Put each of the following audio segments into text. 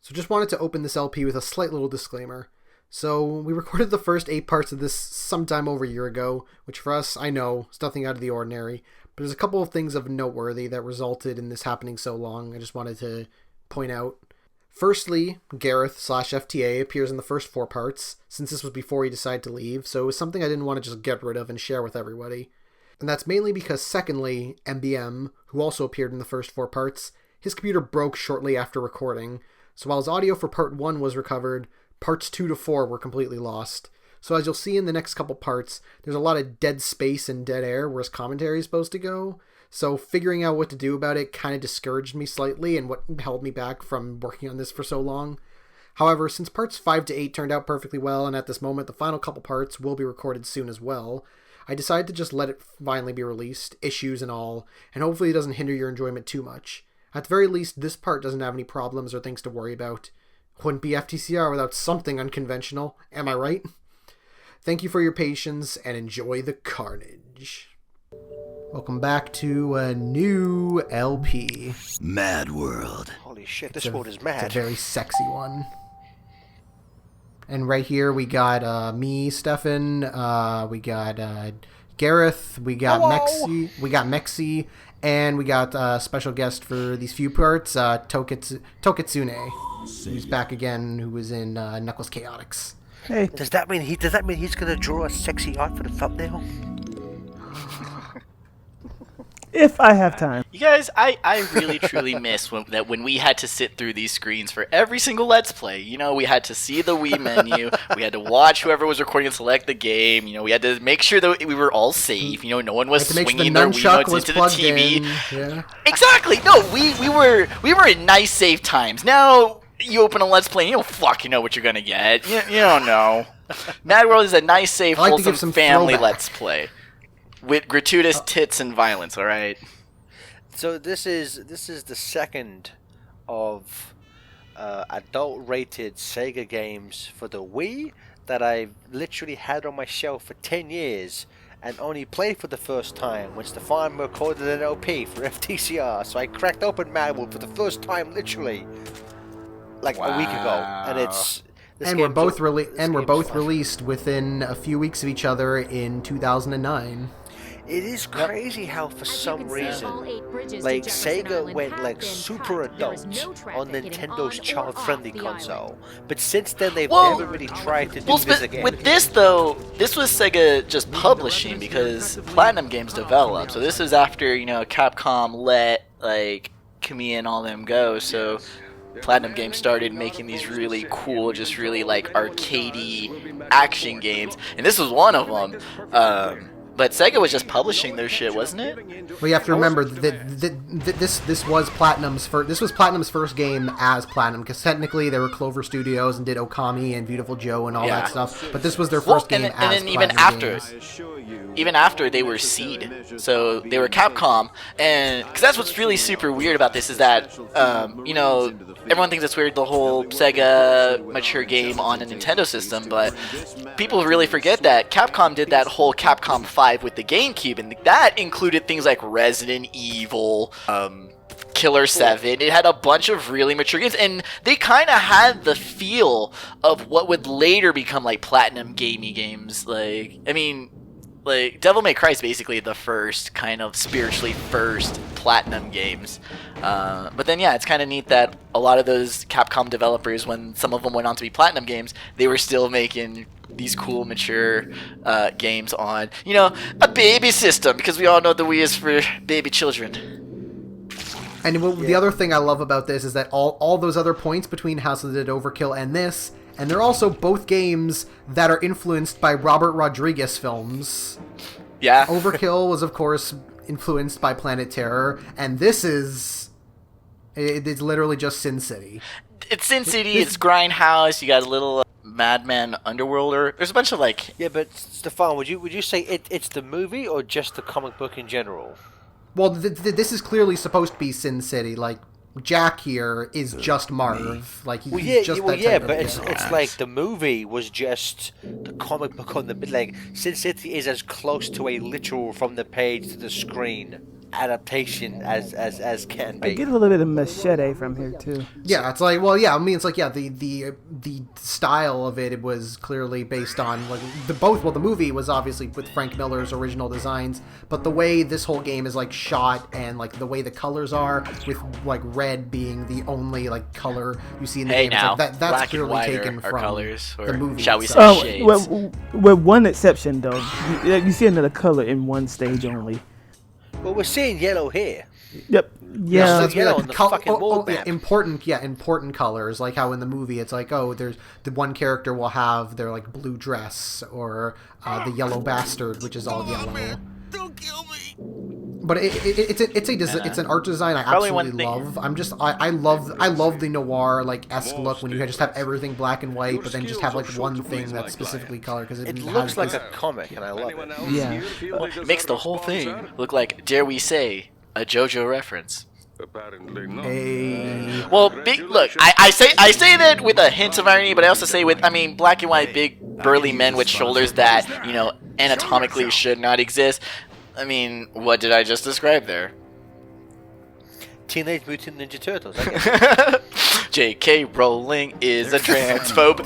So just wanted to open this LP with a slight little disclaimer. So we recorded the first 8 parts of this sometime over a year ago, which for us, I know, is nothing out of the ordinary. But there's a couple of things of noteworthy that resulted in this happening so long. I just wanted to point out. Firstly, Gareth/FTA appears in the first 4 parts, since this was before he decided to leave, so it was something I didn't want to just get rid of and share with everybody. And that's mainly because secondly, MBM, who also appeared in the first 4 parts, his computer broke shortly after recording, so while his audio for part 1 was recovered, parts 2 to 4 were completely lost. So as you'll see in the next couple parts, there's a lot of dead space and dead air where his commentary is supposed to go. So figuring out what to do about it kind of discouraged me slightly and what held me back from working on this for so long. However, since parts 5 to 8 turned out perfectly well, and at this moment the final couple parts will be recorded soon as well, I decided to just let it finally be released, issues and all, and hopefully it doesn't hinder your enjoyment too much. At the very least, this part doesn't have any problems or things to worry about. Wouldn't be FTCR without something unconventional, am I right? Thank you for your patience, and enjoy the carnage. Welcome back to a new LP. Mad World. Holy shit, this world is mad. It's a very sexy one. And right here we got me, Stefan, we got Gareth, we got Mexi, and we got a special guest for these few parts, Tokitsune, who's back again, who was in Knuckles Chaotix. Hey. Does that mean he's gonna draw a sexy art for the thumbnail? If I have time. You guys, I really truly miss when we had to sit through these screens for every single Let's Play. You know, we had to see the Wii menu, we had to watch whoever was recording and select the game, you know, we had to make sure that we were all safe, you know, no one was swinging their Wiimotes into the TV. Yeah. Exactly, no, we were in nice safe times. Now, you open a Let's Play and you don't fucking know what you're gonna get. You don't know. Mad World is a nice, safe, wholesome family throwback. Let's Play. With gratuitous tits and violence, all right. So this is the second of adult-rated Sega games for the Wii that I've literally had on my shelf for 10 years and only played for the first time when Stefan recorded an LP for FTCR. So I cracked open Mad World for the first time, literally, like a week ago, and it's. And we're both released within a few weeks of each other in 2009. It is crazy how for some reason, like, Sega went like super adult on Nintendo's child-friendly console, but since then they've never really tried to do this again. With this though, this was Sega just publishing because Platinum Games developed. So this is after, you know, Capcom let like Kamiya and all them go. So Platinum Games started making these really cool, just really like arcadey action games, and this was one of them. But Sega was just publishing their shit, wasn't it? Well, you have to remember that this was Platinum's first game as Platinum, because technically they were Clover Studios and did Okami and Beautiful Joe and all that stuff. But this was their first game as Platinum Games. Even after they were Seed, so they were Capcom, and because that's what's really super weird about this is that you know, everyone thinks it's weird the whole Sega mature game on a Nintendo system, but people really forget that Capcom did that whole Capcom 5 with the GameCube, and that included things like Resident Evil, Killer 7. It had a bunch of really mature games, and they kind of had the feel of what would later become like Platinum gamey games. Like, I mean, like Devil May Cry is basically the first kind of spiritually first Platinum games. But then yeah, it's kind of neat that a lot of those Capcom developers, when some of them went on to be Platinum games, they were still making these cool mature games on, you know, a baby system, because we all know the Wii is for baby children. And the other thing I love about this is that all those other points between House of the Dead Overkill and this, and they're also both games that are influenced by Robert Rodriguez films. Yeah. Overkill was, of course, influenced by Planet Terror, and this is... It's literally just Sin City. It's Sin City, it's Grindhouse, you got a little Madman Underworlder. There's a bunch of like... Yeah, but Stefan, would you say it's the movie or just the comic book in general? Well, this is clearly supposed to be Sin City. Like, Jack here is just Marv. Like, he's just that type of but guy. it's like the movie was just the comic book on the... Like, Sin City is as close to a literal from the page to the screen adaptation as can I be. get a little bit of machete from here too. Yeah, it's like, well, yeah, I mean, it's like, yeah, the style of it was clearly based on like the movie was obviously with Frank Miller's original designs, but the way this whole game is like shot and like the way the colors are, with like red being the only like color you see in the Hey game, it's now, like that's black and clearly white taken are from colors, the or movie. shall we say itself. shades. With one exception though, you see another color in one stage only. Well, we're seeing yellow here. Yep. Yeah, so Yeah. it's yellow like on the fucking world map. important colors, like how in the movie it's like, oh, there's the one character will have their like blue dress, or the yellow bastard, which is all yellow. Don't kill me. But it's an art design I Probably one absolutely thing- love. I love the noir like esque look when you just have everything black and white, but then just have like one thing that's specifically colored because It looks like a comic, and I love it. Yeah. Well, it makes the whole thing look like, dare we say, a JoJo reference. Apparently not. a Well, look, I say that with a hint of irony, but I also say with, I mean, black and white, big burly men with shoulders that, you know, anatomically should not exist. I mean, what did I just describe there? Teenage Mutant Ninja Turtles. I guess. J.K. Rowling is a transphobe.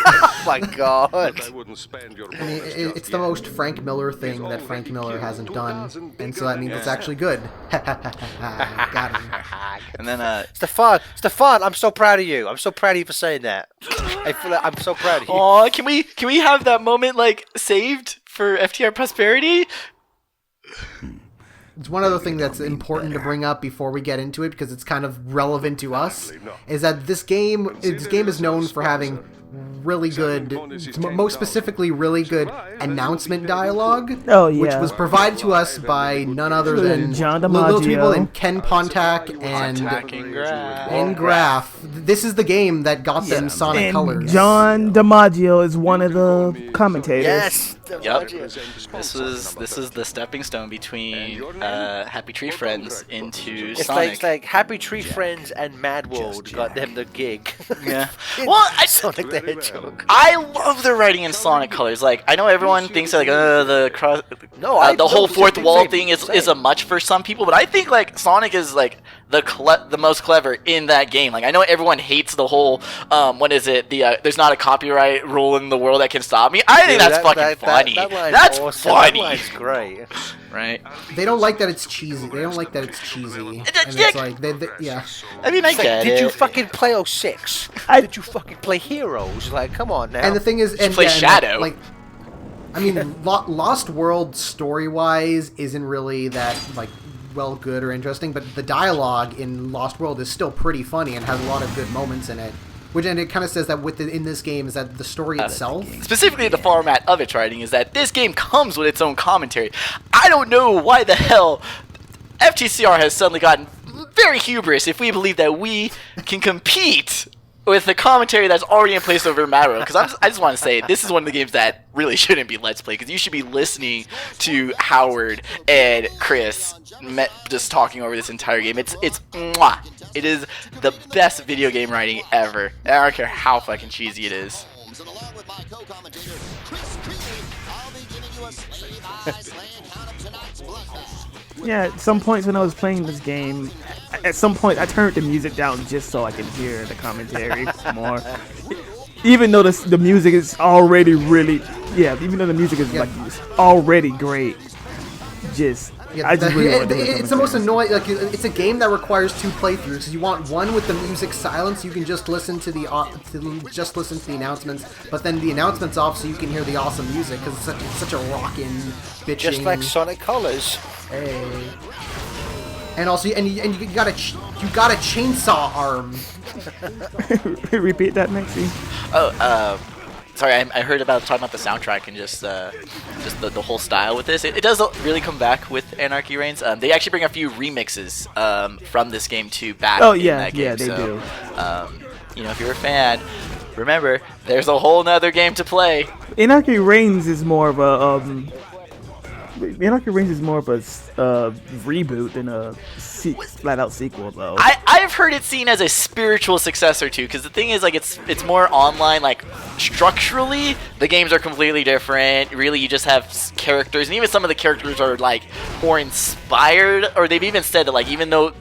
Oh my god. I wouldn't spend your I mean, it's the most Frank Miller thing that Frank Miller hasn't done, and so that means it's actually good. Got him. And then, Stefan, I'm so proud of you. I'm so proud of you for saying that. I feel like I'm so proud of you. aw, can we have that moment like saved for FTR Prosperity? It's one other thing that's important to bring up before we get into it, because it's kind of relevant to us, is that this game is known for having really good, most specifically really good announcement dialogue. Oh, yeah. Which was provided to us by none other than John little people DiMaggio. and Ken Pontac and Graf. This is the game that got them Sonic And Colors. John DiMaggio is one of the commentators. Yes. Yep. This is the stepping stone between Happy Tree Friends into It's Sonic. like Happy Tree Friends and Mad World got them the gig. Yeah. Well, Sonic the Hedgehog. I love the writing in Sonic Colors. Like, I know everyone thinks like the cross, No, I the whole know, fourth same wall thing, thing is same. a much for some people, but I think like Sonic is like the most clever in that game. Like, I know everyone hates the whole what is it? There's not a copyright rule in the world that can stop me. I think that's fucking funny. That's That funny, line's great. right? They don't like that it's cheesy. They don't like that it's cheesy. And yeah. it's like, yeah. I mean, I It's like, get did it. you fucking play 06? I- Did you fucking play Heroes? Like, come on now. And the thing is, and play yeah, and Shadow. like, I mean, Lost World story-wise isn't really that like well good or interesting, but the dialogue in Lost World is still pretty funny and has a lot of good moments in it. And it kind of says that in this game is that the story itself. Specifically, the format of its writing is that this game comes with its own commentary. I don't know why the hell FTCR has suddenly gotten very hubris if we believe that we can compete with the commentary that's already in place over Mario. Because I just want to say, this is one of the games that really shouldn't be Let's Play, because you should be listening to Howard and Chris just talking over this entire game. It's mwah. It is the best video game writing ever. And I don't care how fucking cheesy it is. And along with my co-commentator, Chris Creeley, I'll be giving you a slant count of tonight's bloodbath. Yeah, at some points when I was playing this game, at some point I turned the music down just so I could hear the commentary more. Even though the music is already really, even though the music is like already great, I just really want to hear the it's the most commentary. annoying. Like, it's a game that requires two playthroughs. So you want one with the music silent, so you can just listen to the announcements. But then the announcements off, so you can hear the awesome music, because it's such a rockin', bitching. Just like Sonic Colors. Hey. And also, and you got a chainsaw arm. Repeat that, Maxie. Sorry, I heard about talking about the soundtrack and just the whole style with this. It does really come back with Anarchy Reigns. They actually bring a few remixes from this game to back. Oh, in yeah, that game. yeah, they So, do. If you're a fan, remember there's a whole nother game to play. Anarchy Reigns is more of a Anarchy Reigns is more of a reboot than a flat-out sequel, though. I've heard it seen as a spiritual successor too, because the thing is, like, it's more online. Like, structurally, the games are completely different. Really, you just have characters, and even some of the characters are like more inspired, or they've even said that, like, even though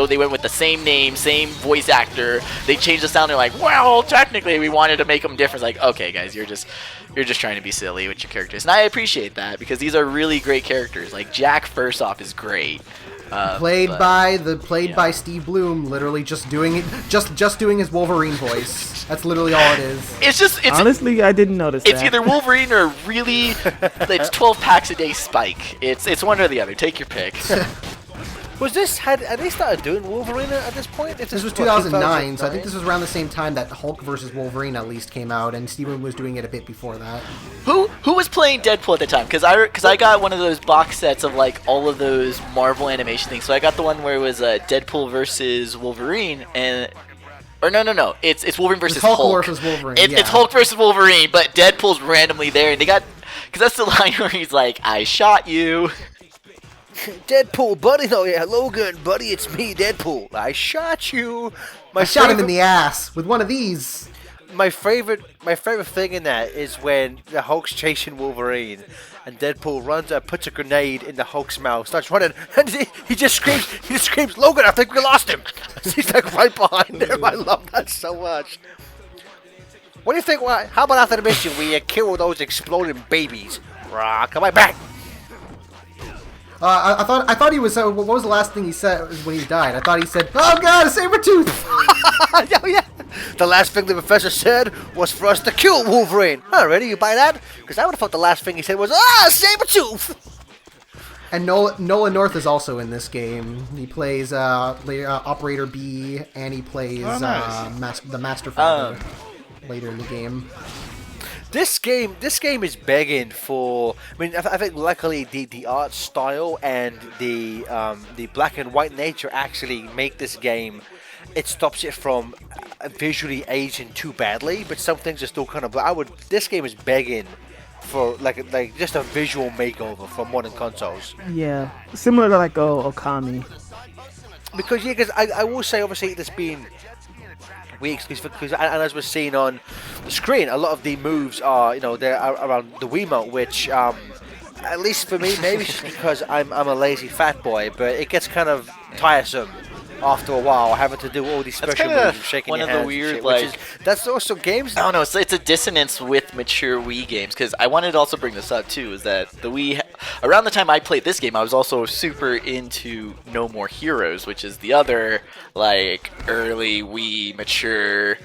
they went with the same name, same voice actor, they changed the sound. They're like, well, technically, we wanted to make them different. It's like, okay, guys, you're just trying to be silly with your characters, and I appreciate that because these are really great characters. Like, Jack, first off, is great. Played by Steve Bloom, literally just doing his Wolverine voice. That's literally all it is. It's honestly, I didn't notice it's that. either Wolverine or really, it's 12 packs a day Spike. It's one or the other. Take your pick. Had they started doing Wolverine at this point? This was 2009, so I think this was around the same time that Hulk vs. Wolverine at least came out, and Steven was doing it a bit before that. Who was playing Deadpool at the time? Because I got one of those box sets of like all of those Marvel animation things. So I got the one where it was Deadpool versus Wolverine, or no, it's Wolverine versus Hulk. Versus Wolverine. It's Hulk versus Wolverine, but Deadpool's randomly there, and they got, because that's the line where he's like, "I shot you." Deadpool, buddy. No, yeah, Logan, buddy, it's me, Deadpool. I shot you. I shot him in the ass with one of these. My favorite thing in that is when the Hulk's chasing Wolverine, and Deadpool runs up, puts a grenade in the Hulk's mouth, starts running, and he just screams, Logan, I think we lost him. He's like right behind him. I love that so much. What do you think? How about after the mission we kill those exploding babies? Come on back. I thought he was. What was the last thing he said when he died? I thought he said, "Oh God, a saber tooth." Oh, yeah. The last thing the professor said was for us to kill Wolverine. Alrighty, you buy that? Because I would have thought the last thing he said was, saber tooth. And Nolan North is also in this game. He plays Operator B, and he plays the Master Father later in the game. This game is begging for. I mean, I think luckily the art style and the black and white nature actually make this game. It stops it from visually aging too badly, but some things are still kind of. This game is begging for like just a visual makeover for modern consoles. Yeah, similar to like Okami. Because I will say, obviously, this being weeks, because and as we're seeing on the screen, a lot of the moves are they're around the Wiimote, which at least for me, maybe it's just because I'm a lazy fat boy, but it gets kind of tiresome after a while having to do all these special moves and shaking your hands. One of the weird that's also games. I don't know. It's a dissonance with mature Wii games, because I wanted to also bring this up too. Is that the Wii? Around the time I played this game, I was also super into No More Heroes, which is the other like early Wii mature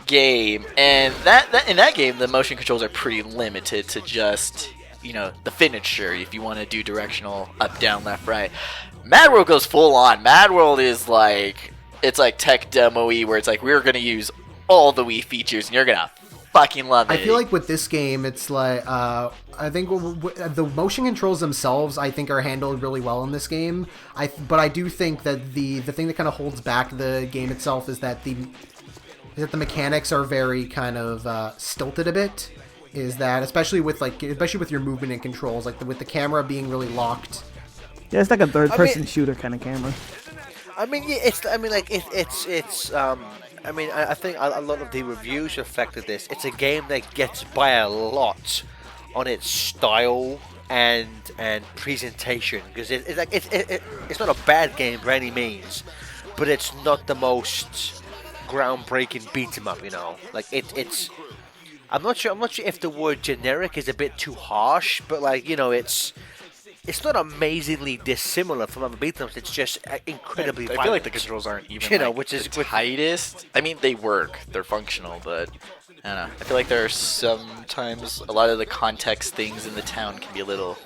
game, and that in that game the motion controls are pretty limited to just the finisher if you want to do directional up, down, left, right. Mad World goes full on. Mad World is like, it's like tech demo-y, where it's like, we're gonna use all the Wii features and you're gonna fucking love it. I feel like with this game, it's like I think the motion controls themselves, I think, are handled really well in this game. But I do think that the thing that kind of holds back the game itself is that the mechanics are very kind of stilted a bit. Is that especially with your movement and controls, like with the camera being really locked. Yeah, it's like a third-person shooter kind of camera. I mean, yeah, I think a lot of the reviews reflected this. It's a game that gets by a lot on its style and presentation, because it's not a bad game by any means, but it's not the most groundbreaking beat 'em up. Like it's. I'm not sure if the word generic is a bit too harsh, but it's not amazingly dissimilar from other beat 'em ups. It's just incredibly violent. I feel like the controls aren't even which is the tightest. I mean, they work, they're functional, but I don't know. I feel like there are sometimes a lot of the context things in the town can be a little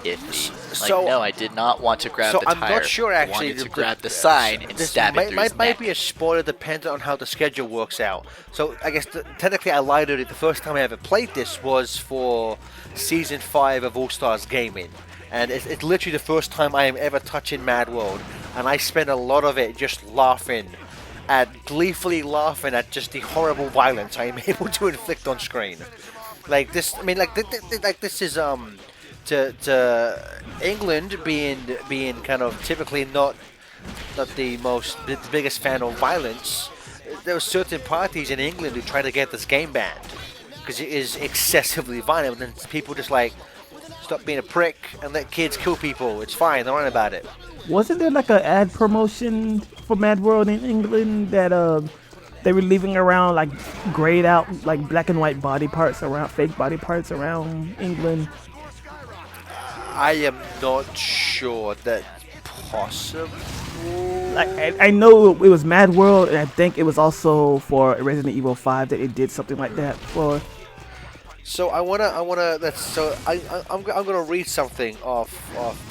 iffy. No, I did not want to grab the tire. I'm not sure actually. I wanted to grab the sign and stab it through his neck. Might be a spoiler dependent on how the schedule works out. So I guess technically I lied to it. The first time I ever played this was for Season 5 of All Stars Gaming. And it's literally the first time I am ever touching Mad World. And I spent a lot of it just gleefully laughing at just the horrible violence I am able to inflict on screen. Like this, I mean, this is to England being kind of typically not the biggest fan of violence, there were certain parties in England who tried to get this game banned because it is excessively violent. And people just like, stop being a prick and let kids kill people. It's fine. Don't worry about it. Wasn't there like an ad promotion for Mad World in England that they were leaving around like grayed out like black and white body parts around fake body parts around England? I am not sure that's possible. Like I know it was Mad World, and I think it was also for Resident Evil 5 that it did something like that for. So I'm gonna read something off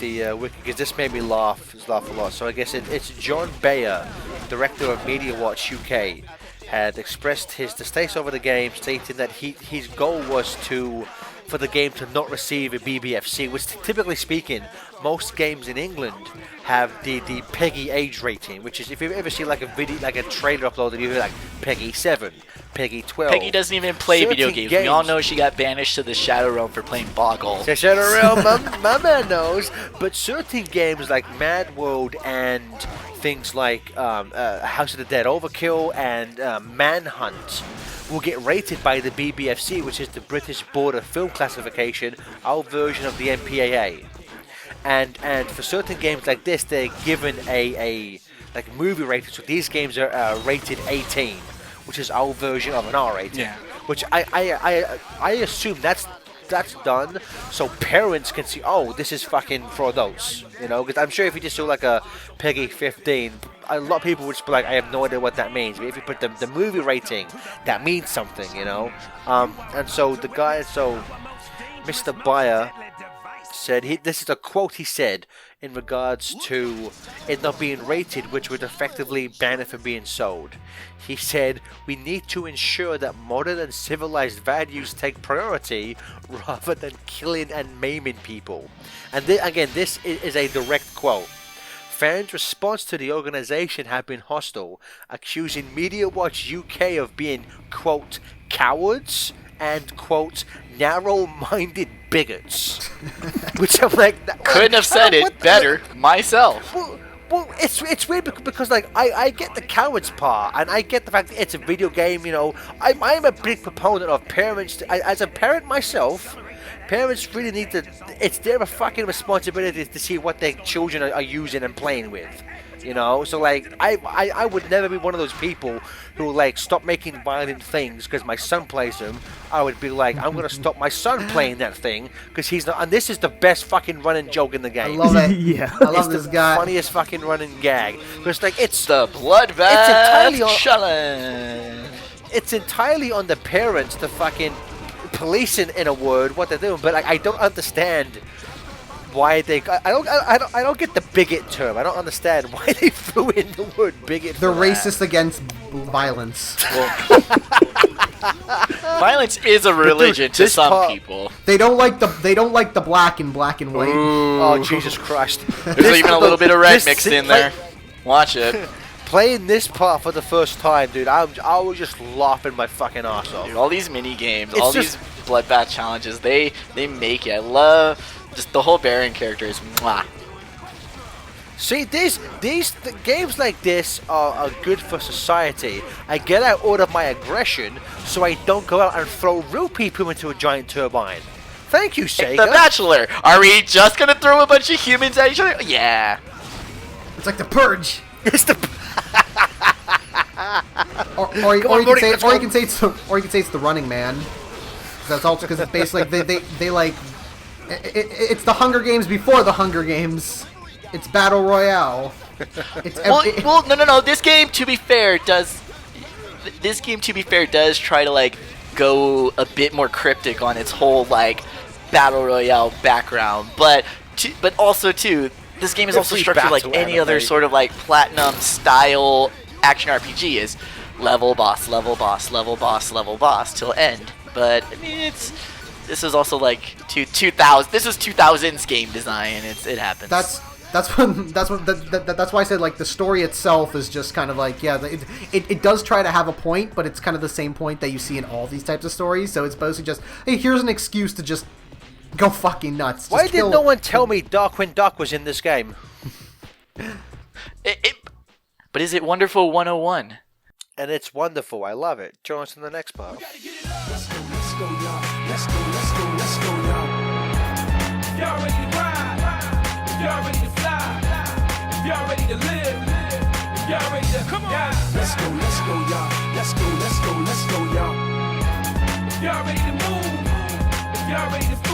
the wiki because this made me laugh a lot. So I guess it's John Bayer, director of Media Watch UK, had expressed his distaste over the game, stating that his goal was for the game to not receive a BBFC, which typically speaking, most games in England have the PEGI age rating, which is if you ever see like a video, like a trailer uploaded, you hear like PEGI 7, PEGI 12. Peggy doesn't even play video games. We all know she got banished to the Shadow Realm for playing Boggle. The Shadow Realm, my man knows. But certain games like Mad World and things like House of the Dead Overkill and Manhunt will get rated by the BBFC, which is the British Board of Film Classification, our version of the MPAA. And for certain games like this, they're given a like movie rating. So these games are rated 18, which is our version of an R rating. Yeah. Which I assume that's done so parents can see, oh, this is fucking for adults, you know, because I'm sure if you just do like a PEGI 15, a lot of people would just be like, I have no idea what that means. But if you put the movie rating, that means something, you know. And so Mr. Bayer said, this is a quote he said in regards to it not being rated, which would effectively ban it from being sold. He said, we need to ensure that modern and civilized values take priority rather than killing and maiming people. And again, this is a direct quote. Fans' response to the organization have been hostile, accusing Media Watch UK of being, quote, cowards and, quote, narrow-minded bigots. Which I'm like... Couldn't have said it better myself. Well, it's weird because like I get the cowards part, and I get the fact that it's a video game. You know, I'm a big proponent of parents. As a parent myself, parents really need to. It's their fucking responsibility to see what their children are using and playing with. You know, so like I would never be one of those people who like stop making violent things because my son plays them. I would be like, I'm gonna stop my son playing that thing because he's not. And this is the best fucking running joke in the game. I love it. Yeah. I love it's this the guy. funniest fucking running gag. Because like it's The Bloodbath entirely on- Challenge. it's entirely on the parents to fucking policing, in a word, what they're doing. But like, I don't understand why they. I don't get the bigot term. I don't understand why they threw in the word bigot. They're for that. racist against violence. Violence is a religion to this some part- people. They don't like the black and white. Oh Jesus Christ! There's even a little bit of red this- mixed in there. Watch it. Playing this part for the first time, dude, I was just laughing my fucking ass off. Dude, all these mini games, It's all just- these Bloodbath challenges, they make it. I love just the whole Baron character is mwah. See, the games like this are good for society. I get out all of my aggression so I don't go out and throw real people into a giant turbine. Thank you, Sega. The Bachelor. Are we just gonna throw a bunch of humans at each other? Yeah. It's like the Purge. It's the Or you can say it's the Running Man. 'Cause that's also because it's basically they like it's the Hunger Games before the Hunger Games. It's Battle Royale. It's Well, no. This game, to be fair, does try to like go a bit more cryptic on its whole like battle royale background, but also too, this game is also Every structured like battle any other anime. sort of like platinum style action RPG is level boss, level boss, level boss, level boss till end. But I mean, this is also like 2000. This is 2000s game design. It happens. That's why I said like the story itself is just kind of like it does try to have a point, but it's kind of the same point that you see in all these types of stories. So it's basically just, hey, here's an excuse to just go fucking nuts. Why Just did kill- no one tell me Darkwing Duck was in this game? But is it Wonderful 101? And it's wonderful. I love it. Join us in the next part. Let's go, y'all. Let's go, y'all. Y'all ready to ride? Y'all ready to fly? Y'all ready to live? Y'all ready to come on? Let's go, y'all. Let's go, y'all. Y'all ready to move? Y'all ready to